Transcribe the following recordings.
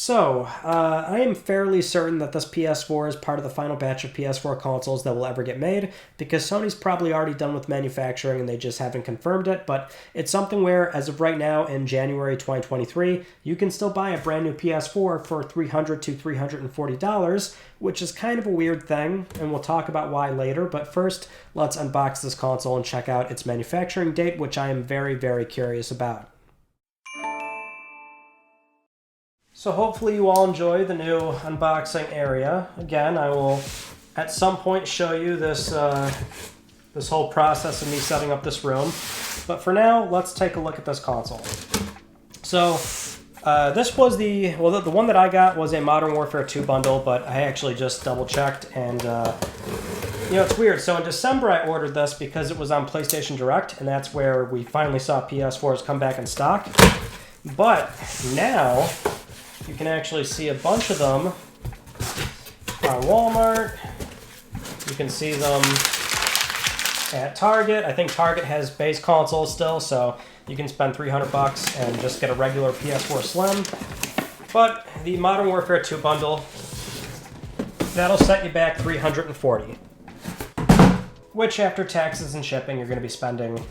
So, I am fairly certain that this PS4 is part of the final batch of PS4 consoles that will ever get made, because Sony's probably already done with manufacturing and they just haven't confirmed it, but it's something where, as of right now, in January 2023, you can still buy a brand new PS4 for $300 to $340, which is kind of a weird thing, and we'll talk about why later, but first, let's unbox this console and check out its manufacturing date, which I am very, very curious about. So hopefully you all enjoy the new unboxing area. Again, I will at some point show you this this whole process of me setting up this room. But for now, let's take a look at this console. So this was the one that I got was a Modern Warfare 2 bundle, but I actually just double checked and you know, it's weird. So in December I ordered this because it was on PlayStation Direct, and that's where we finally saw PS4s come back in stock. But now you can actually see a bunch of them on Walmart. You can see them at Target. I think Target has base consoles still, so you can spend $300 and just get a regular PS4 Slim. But the Modern Warfare 2 bundle, that'll set you back $340. Which after taxes and shipping, you're going to be spending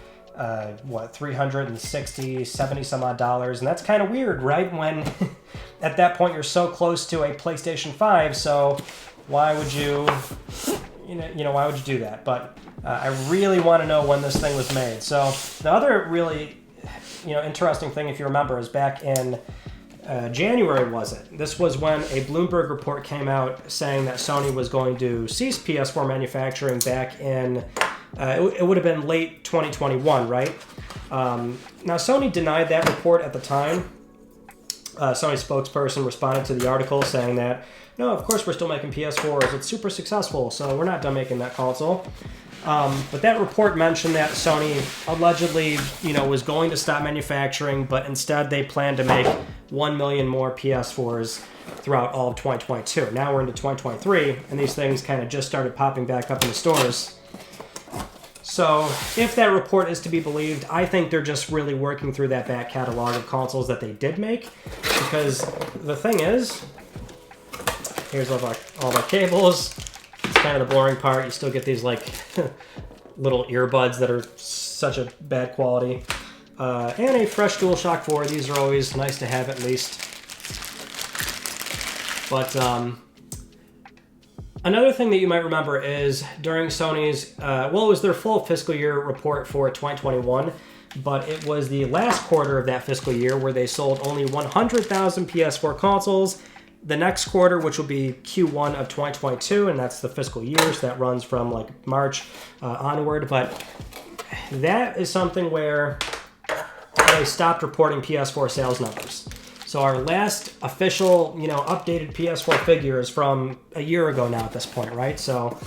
what, $360, 70 some odd dollars, and that's kind of weird, right? When at that point you're so close to a PlayStation 5, so why would you why would you do that? But I really want to know when this thing was made. So the other really interesting thing, if you remember, is back in January, was it? This was when a Bloomberg report came out saying that Sony was going to cease PS4 manufacturing back in it would have been late 2021, right? Now, Sony denied that report at the time. Sony's spokesperson responded to the article saying that, no, of course we're still making PS4s. It's super successful, so we're not done making that console. But that report mentioned that Sony allegedly, was going to stop manufacturing, but instead they planned to make 1 million more PS4s throughout all of 2022. Now we're into 2023, and these things kind of just started popping back up in the stores. So if that report is to be believed, I think they're just really working through that back catalog of consoles that they did make. Because the thing is, here's all the cables. It's kind of the boring part. You still get these like little earbuds that are such a bad quality. And a fresh DualShock 4. These are always nice to have at least. But another thing that you might remember is during Sony's, it was their full fiscal year report for 2021, but it was the last quarter of that fiscal year where they sold only 100,000 PS4 consoles. The next quarter, which will be Q1 of 2022, and that's the fiscal year, so that runs from like March onward, but that is something where they stopped reporting PS4 sales numbers. So our last official, updated PS4 figures from a year ago now at this point, right? So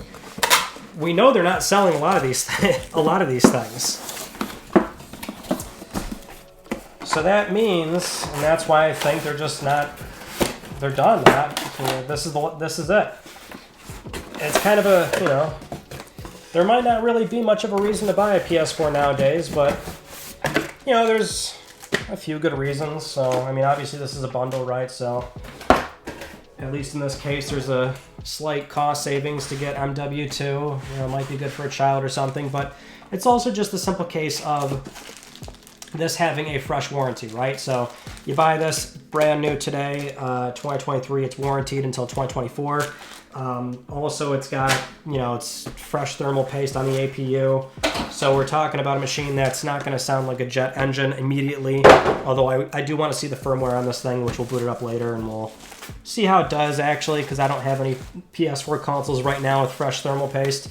we know they're not selling a lot of these things. So that means, and that's why I think they're just not. They're done. This is it. It's kind of a there might not really be much of a reason to buy a PS4 nowadays, but there's a few good reasons. So, I mean, obviously this is a bundle, right? So, at least in this case, there's a slight cost savings to get MW2. It might be good for a child or something, but it's also just the simple case of this having a fresh warranty, right? So, you buy this brand new today, 2023, it's warranted until 2024. Also, it's got, it's fresh thermal paste on the APU. So we're talking about a machine that's not going to sound like a jet engine immediately. Although I do want to see the firmware on this thing, which we'll boot it up later, and we'll see how it does, actually, because I don't have any PS4 consoles right now with fresh thermal paste.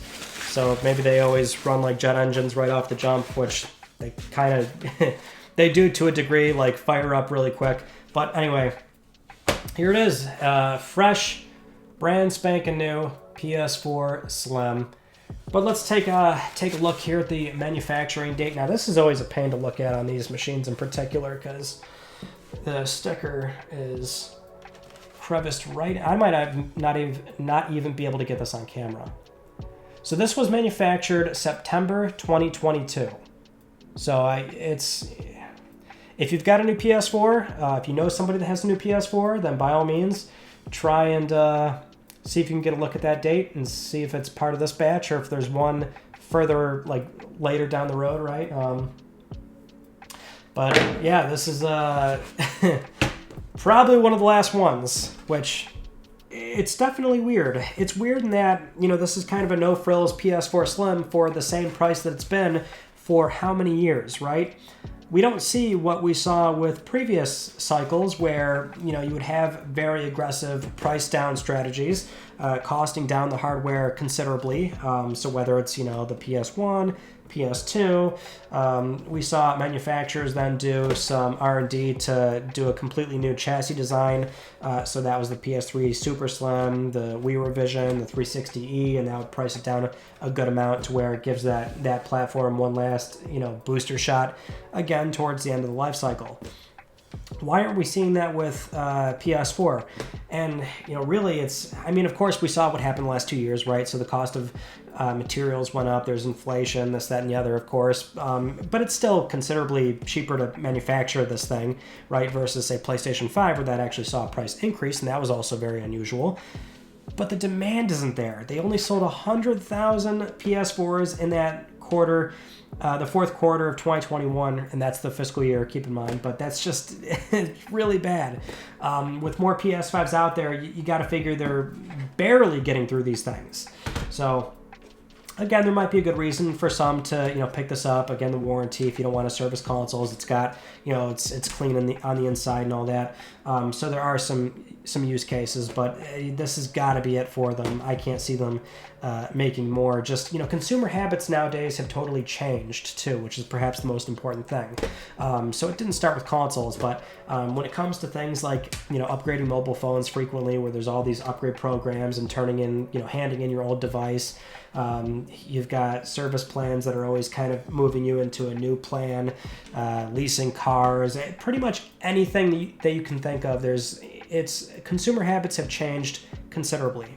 So maybe they always run like jet engines right off the jump, which they kind of, they do to a degree, like fire up really quick. But anyway, here it is. Fresh, brand spanking new PS4 Slim. But let's take a look here at the manufacturing date. Now, this is always a pain to look at on these machines in particular because the sticker is creviced right. I might have not even be able to get this on camera. So this was manufactured September 2022. So it's if you've got a new PS4, if you know somebody that has a new PS4, then by all means, try and see if you can get a look at that date and see if it's part of this batch or if there's one further, like, later down the road, right? But yeah, this is probably one of the last ones, which it's definitely weird. It's weird in that, you know, this is kind of a no-frills PS4 Slim for the same price that it's been for how many years, right? We don't see what we saw with previous cycles where, you know, you would have very aggressive price down strategies, costing down the hardware considerably. So whether it's, you know, the PS1, PS2, we saw manufacturers then do some R&D to do a completely new chassis design. So that was the PS3 Super Slim, the Wii Revision, the 360e, and that would price it down a good amount to where it gives that platform one last, you know, booster shot again towards the end of the life cycle. Why aren't we seeing that with PS4? And, you know, really it's, I mean, of course we saw what happened the last 2 years, right? So the cost of materials went up, there's inflation, this, that, and the other, of course. But it's still considerably cheaper to manufacture this thing, right? Versus, say, PlayStation 5, where that actually saw a price increase, and that was also very unusual. But the demand isn't there. They only sold 100,000 PS4s in that quarter, the fourth quarter of 2021, and that's the fiscal year, keep in mind, but that's just really bad. With more PS5s out there, you got to figure they're barely getting through these things. So again, there might be a good reason for some to, you know, pick this up. Again, the warranty, if you don't want to service consoles, it's got, you know, it's clean on the inside and all that. So there are some use cases, but this has got to be it for them. I can't see them making more. Just, you know, consumer habits nowadays have totally changed too, which is perhaps the most important thing. So it didn't start with consoles, but when it comes to things like, you know, upgrading mobile phones frequently, where there's all these upgrade programs and turning in, you know, handing in your old device. You've got service plans that are always kind of moving you into a new plan, leasing cars, pretty much anything that you can think of. Consumer habits have changed considerably.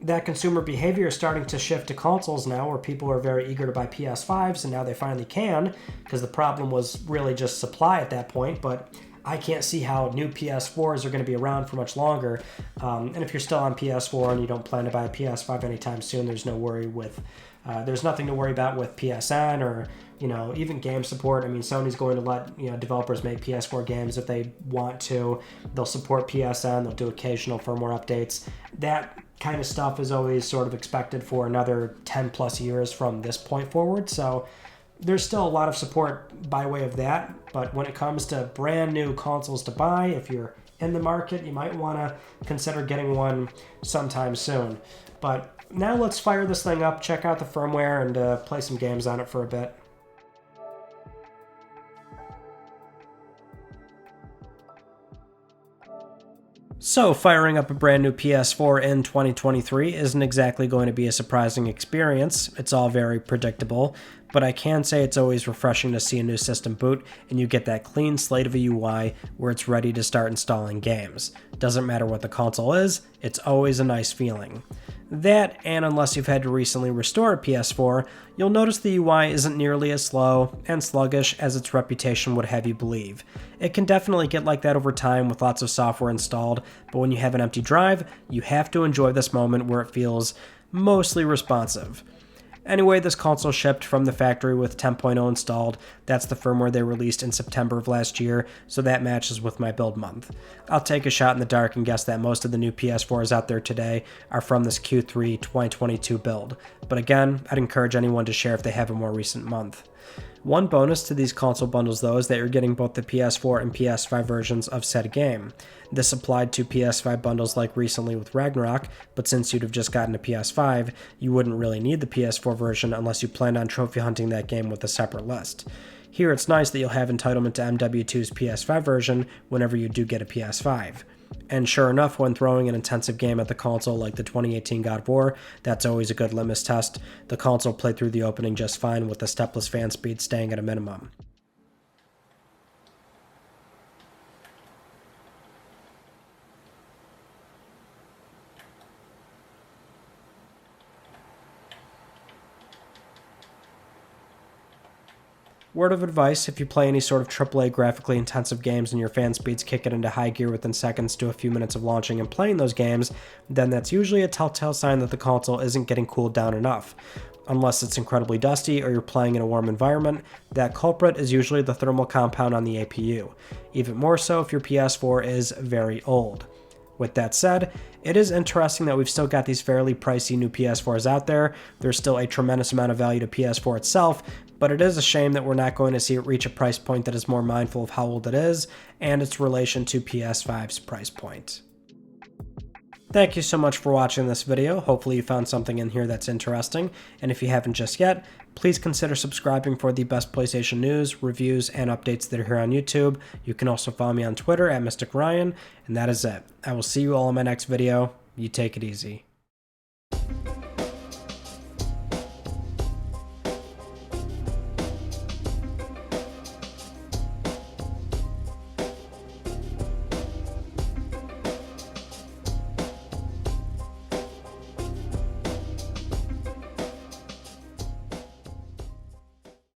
That consumer behavior is starting to shift to consoles now, where people are very eager to buy PS5s, and now they finally can, because the problem was really just supply at that point. But I can't see how new PS4s are going to be around for much longer. And if you're still on PS4 and you don't plan to buy a PS5 anytime soon, there's nothing to worry about with PSN or, you know, even game support. I mean, Sony's going to let, you know, developers make PS4 games if they want to. They'll support PSN. They'll do occasional firmware updates. That kind of stuff is always sort of expected for another 10 plus years from this point forward. So there's still a lot of support by way of that. But when it comes to brand new consoles to buy, if you're in the market, you might want to consider getting one sometime soon. But now let's fire this thing up, check out the firmware, and play some games on it for a bit. So, firing up a brand new PS4 in 2023 isn't exactly going to be a surprising experience. It's all very predictable, but I can say it's always refreshing to see a new system boot and you get that clean slate of a UI where it's ready to start installing games. Doesn't matter what the console is, it's always a nice feeling. That, and unless you've had to recently restore a PS4, you'll notice the UI isn't nearly as slow and sluggish as its reputation would have you believe. It can definitely get like that over time with lots of software installed, but when you have an empty drive, you have to enjoy this moment where it feels mostly responsive. Anyway, this console shipped from the factory with 10.0 installed. That's the firmware they released in September of last year, so that matches with my build month. I'll take a shot in the dark and guess that most of the new PS4s out there today are from this Q3 2022 build. But again, I'd encourage anyone to share if they have a more recent month. One bonus to these console bundles, though, is that you're getting both the PS4 and PS5 versions of said game. This applied to PS5 bundles like recently with Ragnarok, but since you'd have just gotten a PS5, you wouldn't really need the PS4 version unless you planned on trophy hunting that game with a separate list. Here it's nice that you'll have entitlement to MW2's PS5 version whenever you do get a PS5. And sure enough, when throwing an intensive game at the console like the 2018 God of War, that's always a good litmus test. The console played through the opening just fine with the stepless fan speed staying at a minimum. Word of advice, if you play any sort of AAA graphically intensive games and your fan speeds kick it into high gear within seconds to a few minutes of launching and playing those games, then that's usually a telltale sign that the console isn't getting cooled down enough. Unless it's incredibly dusty or you're playing in a warm environment, that culprit is usually the thermal compound on the APU, even more so if your PS4 is very old. With that said, it is interesting that we've still got these fairly pricey new PS4s out there. There's still a tremendous amount of value to PS4 itself, but it is a shame that we're not going to see it reach a price point that is more mindful of how old it is and its relation to PS5's price point. Thank you so much for watching this video. Hopefully you found something in here that's interesting, and if you haven't just yet, please consider subscribing for the best PlayStation news, reviews, and updates that are here on YouTube. You can also follow me on Twitter at Mystic Ryan, and that is it. I will see you all in my next video. You take it easy.